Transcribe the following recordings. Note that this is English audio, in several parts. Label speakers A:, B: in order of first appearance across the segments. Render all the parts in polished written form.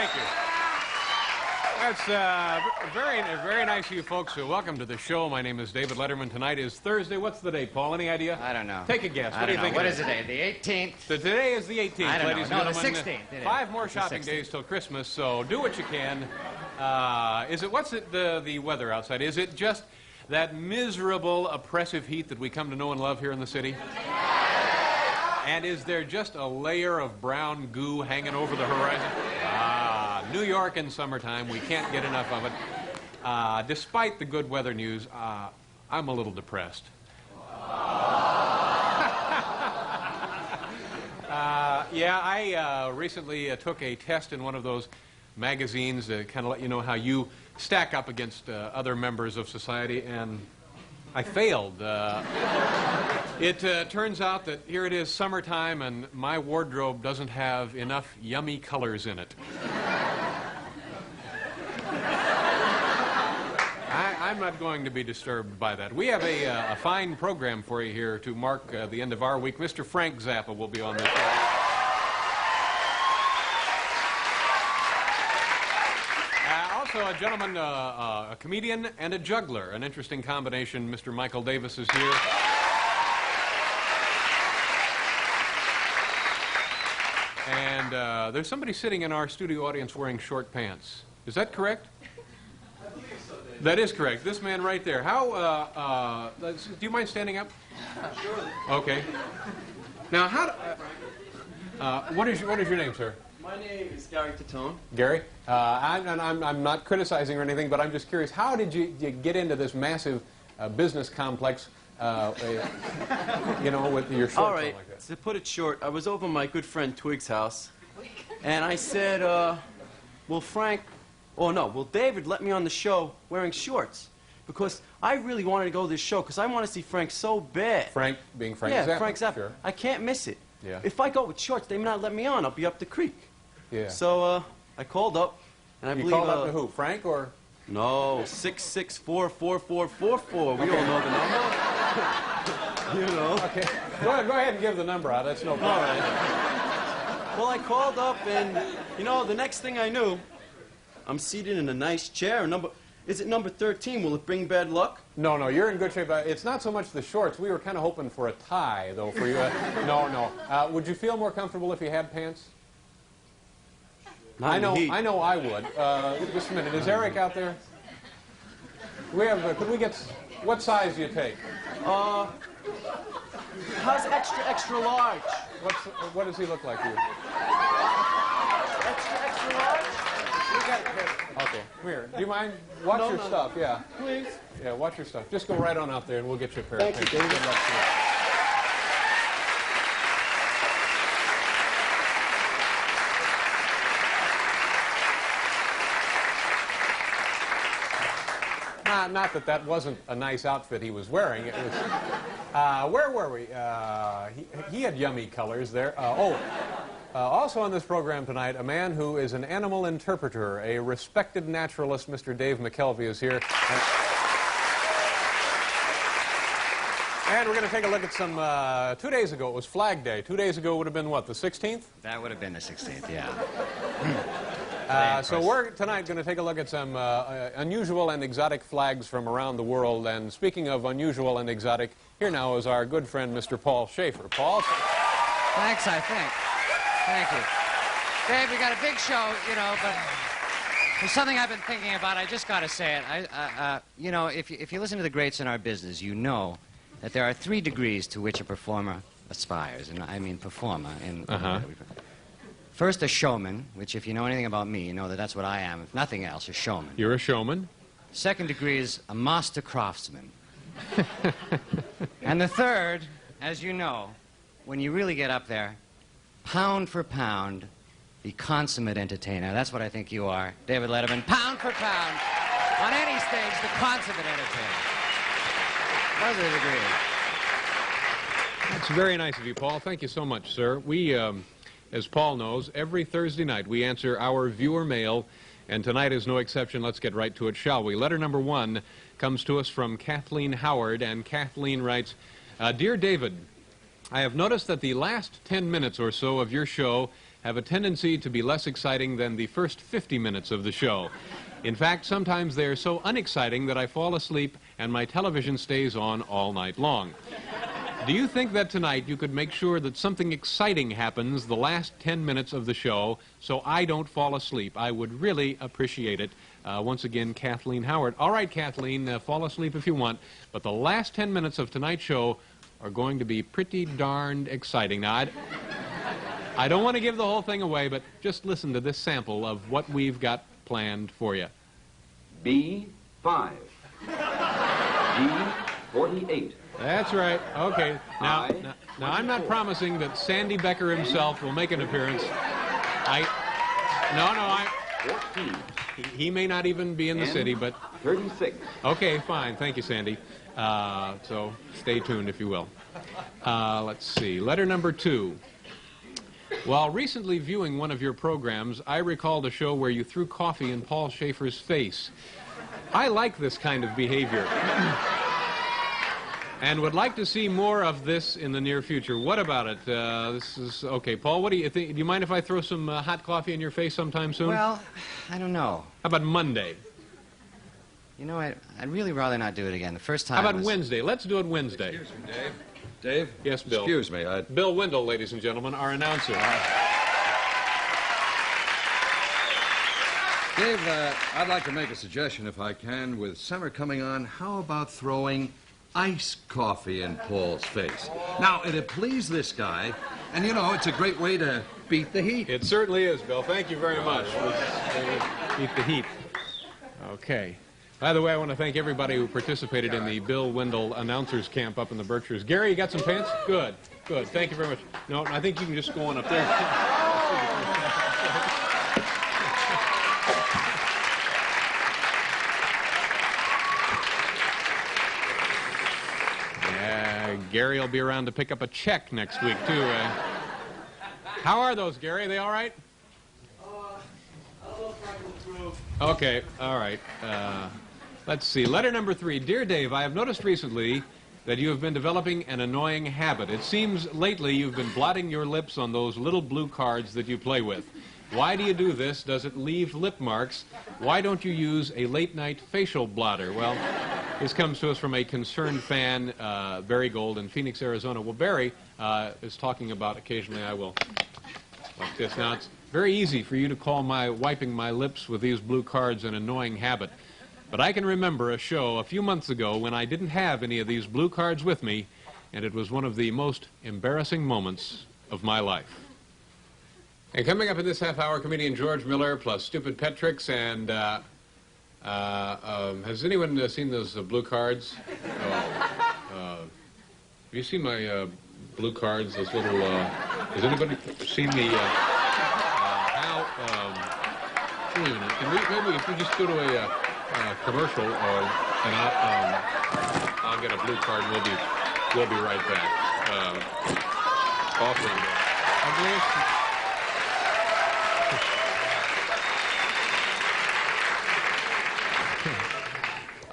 A: Thank you. That's very nice of you folks. Welcome to the show. My name is David Letterman. Tonight is Thursday. What's the date, Paul? Any idea?
B: I don't know.
A: Take a guess. What do you think?
B: What is the day? The 18th?
A: Today is the 18th,
B: I don't
A: ladies
B: know.
A: and
B: No,
A: gentlemen.
B: the 16th.
A: 5 more shopping days till Christmas, so do what you can. What's the weather outside? Is it just that miserable, oppressive heat that we come to know and love here in the city? And is there just a layer of brown goo hanging over the horizon? New York in summertime, we can't get enough of it. Despite the good weather news, I'm a little depressed. I recently took a test in one of those magazines to kind of let you know how you stack up against other members of society, and I failed. It turns out that here it is summertime and my wardrobe doesn't have enough yummy colors in it. I'm not going to be disturbed by that. We have a fine program for you here to mark the end of our week. Mr. Frank Zappa will be on this show. Also, a gentleman, a comedian and a juggler. An interesting combination. Mr. Michael Davis is here. And there's somebody sitting in our studio audience wearing short pants. Is that correct? That is correct. This man right there. How, do you mind standing up?
C: Sure.
A: Okay. Now, what is your name, sir?
C: My name is Gary Tatone.
A: Gary? I'm not criticizing or anything, but I'm just curious. How did you get into this massive business complex, with your shorts
C: All right.
A: like that?
C: To put it short, I was over at my good friend Twig's house, and I said, will David let me on the show wearing shorts? Because I really wanted to go to this show because I want to see Frank so bad.
A: Frank being Frank
C: Zappa.
A: Zappa.
C: Frank Zappa.
A: Sure.
C: I can't miss it.
A: Yeah.
C: If I go with shorts, they may not let me on. I'll be up the creek.
A: Yeah.
C: So I called up, and I
A: you
C: believe...
A: called up to who? Frank or?
C: No, 664-4444. We all know the number. You know.
A: Okay. Go ahead and give the number out. That's no problem.
C: All right. Well, I called up, and, the next thing I knew, I'm seated in a nice chair. Is it number 13? Will it bring bad luck?
A: No, you're in good shape. It's not so much the shorts. We were kind of hoping for a tie, though, for you. No. Would you feel more comfortable if you had pants? I know I would. Just a minute. Is Eric out there? Could we get... What size do you take?
C: How's extra large?
A: What does he look like to you?
C: Extra large?
A: Okay, come here. Do you mind? Watch your stuff, yeah.
C: Please.
A: Yeah, watch your stuff. Just go right on out there and we'll get you a pair of pants.
C: Thank you, David.
A: Good luck to you. Not that wasn't a nice outfit he was wearing. It was, where were we? He had yummy colors there. Also on this program tonight, a man who is an animal interpreter, a respected naturalist, Mr. Dave McKelvey is here. And we're going to take a look at some, 2 days ago, it was Flag Day. 2 days ago would have been what, the 16th?
B: That would have been the 16th, yeah.
A: So we're tonight going to take a look at some unusual and exotic flags from around the world. And speaking of unusual and exotic, here now is our good friend, Mr. Paul Schaefer. Paul?
B: Thanks, I think. Thank you. Dave, we got a big show, but there's something I've been thinking about. I just got to say it. If you listen to the greats in our business, you know that there are 3 degrees to which a performer aspires. And I mean performer. First, a showman, which if you know anything about me, you know that that's what I am. If nothing else, a showman.
A: You're a showman.
B: Second degree is a master craftsman. And the third, as you know, when you really get up there, pound for pound, the consummate entertainer. That's what I think you are, David Letterman. Pound for pound, on any stage, the consummate entertainer. What is the degree?
A: That's very nice of you, Paul. Thank you so much, sir. We... as Paul knows, every Thursday night we answer our viewer mail, and tonight is no exception. Let's get right to it, shall we? Letter number 1 comes to us from Kathleen Howard, and Kathleen writes, Dear David, I have noticed that the last 10 minutes or so of your show have a tendency to be less exciting than the first 50 minutes of the show. In fact, sometimes they are so unexciting that I fall asleep and my television stays on all night long. Do you think that tonight you could make sure that something exciting happens the last 10 minutes of the show so I don't fall asleep? I would really appreciate it. Once again, Kathleen Howard. All right, Kathleen, fall asleep if you want, but the last 10 minutes of tonight's show are going to be pretty darned exciting. Now, I don't want to give the whole thing away, but just listen to this sample of what we've got planned for you.
D: B5. D48.
A: That's right. Okay. Now, I'm not promising that Sandy Becker himself will make an appearance.
D: 14.
A: He may not even be in the city, but...
D: 36.
A: Okay, fine. Thank you, Sandy. So stay tuned, if you will. Let's see. Letter number 2. While recently viewing one of your programs, I recalled a show where you threw coffee in Paul Schaefer's face. I like this kind of behavior and would like to see more of this in the near future. What about it? This is... Okay, Paul, what do you think? Do you mind if I throw some hot coffee in your face sometime soon?
B: Well, I don't know.
A: How about Monday?
B: You know, I'd really rather not do it again. The first time
A: How about Wednesday? Let's do it Wednesday.
E: Excuse me, Dave. Dave?
A: Yes, Bill.
E: Excuse me,
A: Bill Wendell, ladies and gentlemen, our announcer.
E: Dave, I'd like to make a suggestion, if I can. With summer coming on, how about throwing iced coffee in Paul's face? Now, it'd please this guy, and, you know, it's a great way to beat the heat.
A: It certainly is, Bill. Thank you very much. Beat the heat. Okay. By the way, I want to thank everybody who participated in the Bill Wendell announcers camp up in the Berkshires. Gary, you got some pants? Good. Good. Thank you very much. No, I think you can just go on up there. Gary will be around to pick up a check next week, too. How are those, Gary? Are they all right? Okay, all right. Let's see. Letter number 3. Dear Dave, I have noticed recently that you have been developing an annoying habit. It seems lately you've been blotting your lips on those little blue cards that you play with. Why do you do this? Does it leave lip marks? Why don't you use a late-night facial blotter? Well, this comes to us from a concerned fan, Barry Gold in Phoenix, Arizona. Well, Barry is talking about occasionally I will like this. Now, it's very easy for you to call my wiping my lips with these blue cards an annoying habit. But I can remember a show a few months ago when I didn't have any of these blue cards with me, and it was one of the most embarrassing moments of my life. And coming up in this half-hour, comedian George Miller plus Stupid Pet Tricks. And has anyone seen those blue cards? Have you seen my blue cards? Those little. Has anybody seen the? Can we maybe if we just go to a commercial, and I'll get a blue card. And we'll be right back. Awesome.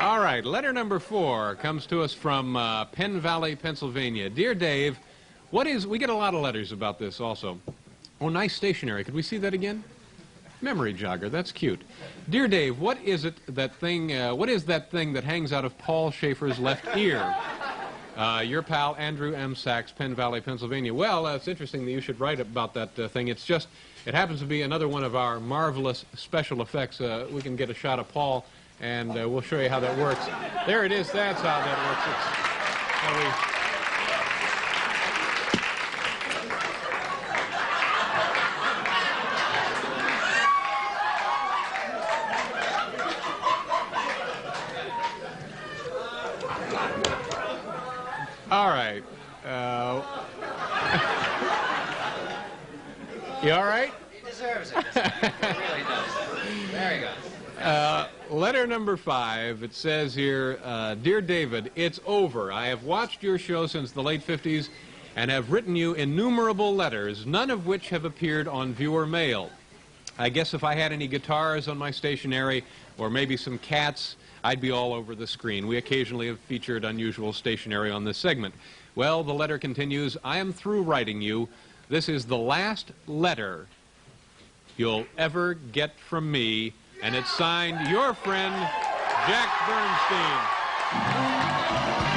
A: All right, letter number 4 comes to us from Penn Valley, Pennsylvania. Dear Dave, we get a lot of letters about this also. Oh, nice stationery. Could we see that again? Memory jogger, that's cute. Dear Dave, what is that thing that hangs out of Paul Schaefer's left ear? Your pal, Andrew M. Sachs, Penn Valley, Pennsylvania. Well, it's interesting that you should write about that thing. It happens to be another one of our marvelous special effects. We can get a shot of Paul, and we'll show you how that works. There it is. That's how that works. All right. You all right?
B: He deserves it. He really does. There he goes.
A: Letter number 5, it says here, Dear David, it's over. I have watched your show since the late 50s and have written you innumerable letters, none of which have appeared on viewer mail. I guess if I had any guitars on my stationery or maybe some cats, I'd be all over the screen. We occasionally have featured unusual stationery on this segment. Well, the letter continues, I am through writing you. This is the last letter you'll ever get from me, and it's signed your friend, Jack Bernstein.